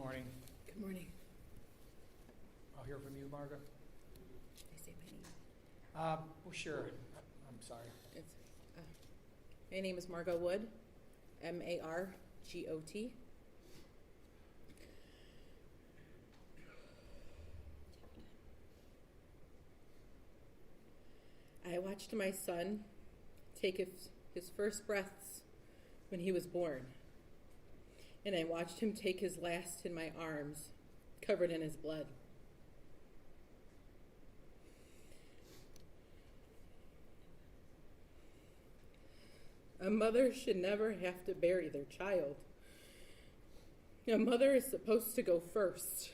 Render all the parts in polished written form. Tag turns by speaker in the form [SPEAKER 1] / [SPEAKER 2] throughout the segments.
[SPEAKER 1] morning.
[SPEAKER 2] Good morning.
[SPEAKER 1] I'll hear from you, Marga.
[SPEAKER 2] Did I say my name?
[SPEAKER 1] Well, sure. I'm sorry.
[SPEAKER 2] My name is Marga Wood, M-A-R-G-O-T. I watched my son take his first breaths when he was born, and I watched him take his last in my arms, covered in his blood. A mother should never have to bury their child. A mother is supposed to go first,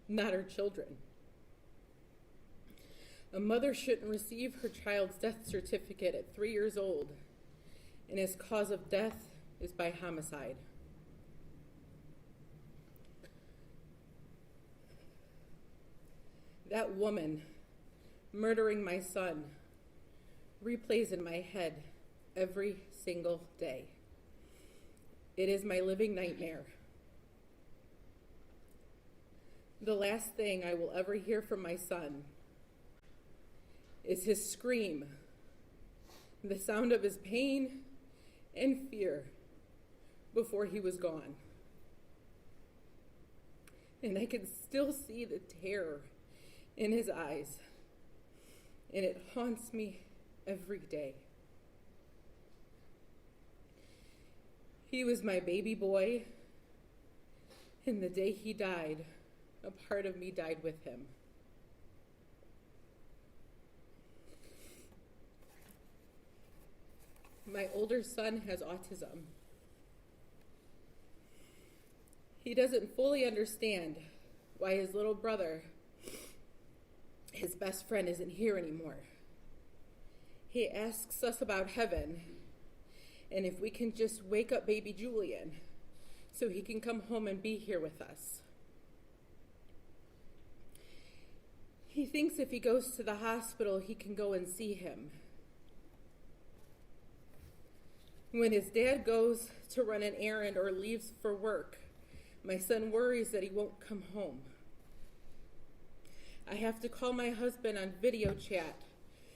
[SPEAKER 2] not her children. A mother shouldn't receive her child's death certificate at 3 years old, and his cause of death is by homicide. That woman murdering my son replays in my head every single day. It is my living nightmare. The last thing I will ever hear from my son is his scream, the sound of his pain and fear before he was gone. And I can still see the terror in his eyes, and it haunts me every day. He was my baby boy, and the day he died, a part of me died with him. My older son has autism. He doesn't fully understand why his little brother, his best friend, isn't here anymore. He asks us about heaven and if we can just wake up baby Julian so he can come home and be here with us. He thinks if he goes to the hospital, he can go and see him. When his dad goes to run an errand or leaves for work, my son worries that he won't come home. I have to call my husband on video chat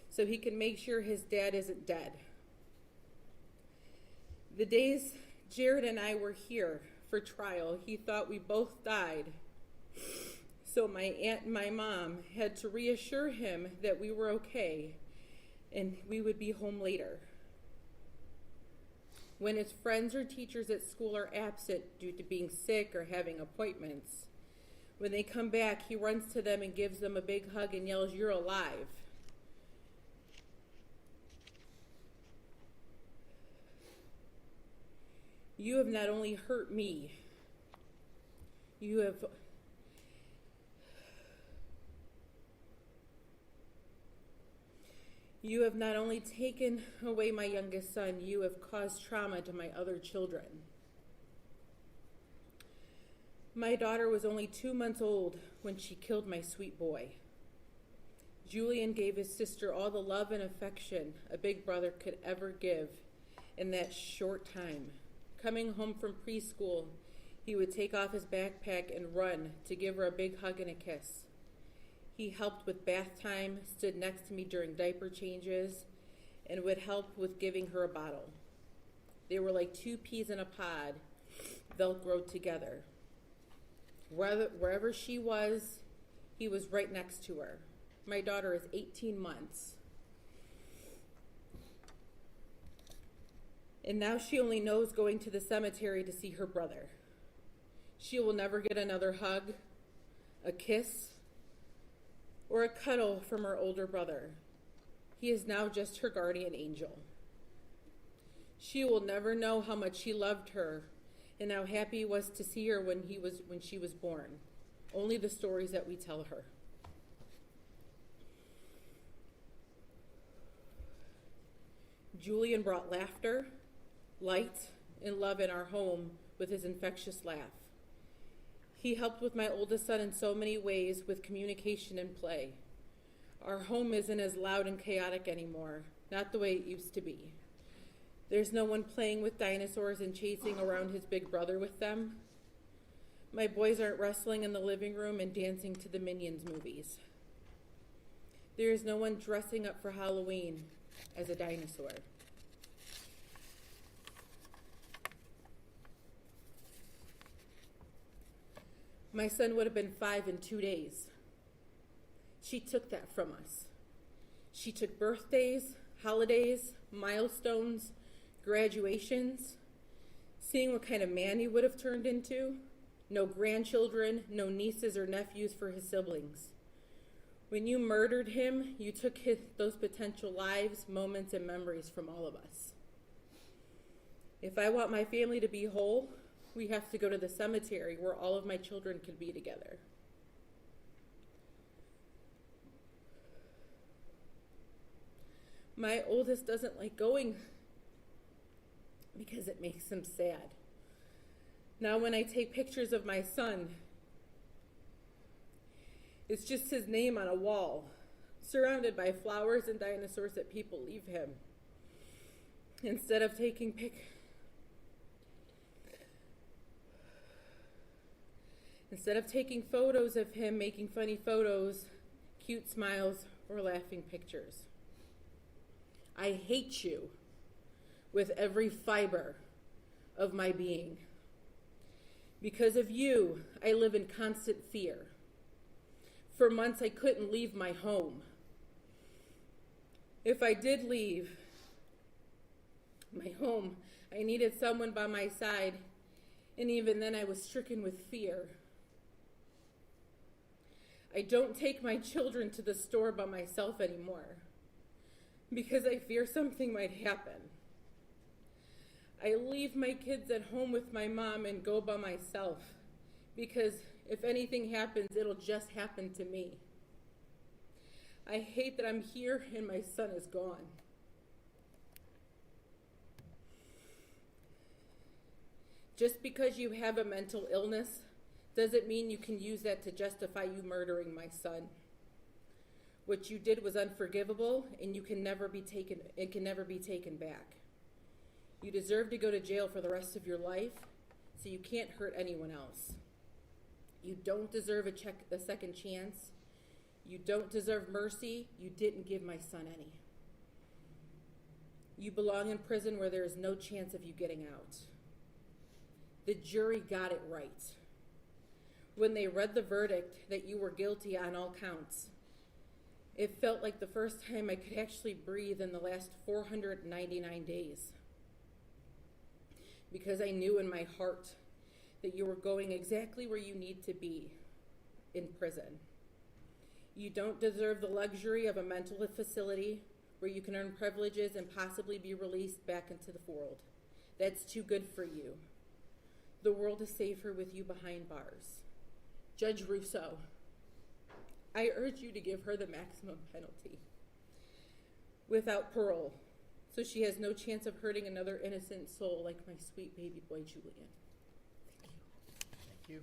[SPEAKER 2] so he can make sure his dad isn't dead. The days Jared and I were here for trial, he thought we both died. So my aunt and my mom had to reassure him that we were okay and we would be home later. When his friends or teachers at school are absent due to being sick or having appointments, when they come back, he runs to them and gives them a big hug and yells, "You're alive." You have not only hurt me, you have not only taken away my youngest son, you have caused trauma to my other children. My daughter was only 2 months old when she killed my sweet boy. Julian gave his sister all the love and affection a big brother could ever give in that short time. Coming home from preschool, he would take off his backpack and run to give her a big hug and a kiss. He helped with bath time, stood next to me during diaper changes, and would help with giving her a bottle. They were like two peas in a pod, Velcroed together. Wherever she was, he was right next to her. My daughter is 18 months. And now she only knows going to the cemetery to see her brother. She will never get another hug, a kiss, or a cuddle from her older brother. He is now just her guardian angel. She will never know how much he loved her and how happy he was to see her when she was born. Only the stories that we tell her. Julian brought laughter, light, and love in our home with his infectious laugh. He helped with my oldest son in so many ways with communication and play. Our home isn't as loud and chaotic anymore, not the way it used to be. There's no one playing with dinosaurs and chasing around his big brother with them. My boys aren't wrestling in the living room and dancing to the Minions movies. There is no one dressing up for Halloween as a dinosaur. My son would have been 5 in 2 days. She took that from us. She took birthdays, holidays, milestones, graduations, seeing what kind of man he would have turned into. No grandchildren, no nieces or nephews for his siblings. When you murdered him, you took those potential lives, moments, and memories from all of us. If I want my family to be whole, we have to go to the cemetery where all of my children could be together. My oldest doesn't like going because it makes him sad. Now when I take pictures of my son, it's just his name on a wall, surrounded by flowers and dinosaurs that people leave him. Instead of taking photos of him making funny photos, cute smiles, or laughing pictures. I hate you with every fiber of my being. Because of you, I live in constant fear. For months, I couldn't leave my home. If I did leave my home, I needed someone by my side, and even then I was stricken with fear. I don't take my children to the store by myself anymore because I fear something might happen. I leave my kids at home with my mom and go by myself because if anything happens, it'll just happen to me. I hate that I'm here and my son is gone. Just because you have a mental illness doesn't mean you can use that to justify you murdering my son. What you did was unforgivable, and it can never be taken back. You deserve to go to jail for the rest of your life, so you can't hurt anyone else. You don't deserve a second chance. You don't deserve mercy. You didn't give my son any. You belong in prison where there is no chance of you getting out. The jury got it right when they read the verdict that you were guilty on all counts. It felt like the first time I could actually breathe in the last 499 days. Because I knew in my heart that you were going exactly where you need to be, in prison. You don't deserve the luxury of a mental facility where you can earn privileges and possibly be released back into the world. That's too good for you. The world is safer with you behind bars. Judge Russo, I urge you to give her the maximum penalty without parole, so she has no chance of hurting another innocent soul like my sweet baby boy, Julian.
[SPEAKER 1] Thank you.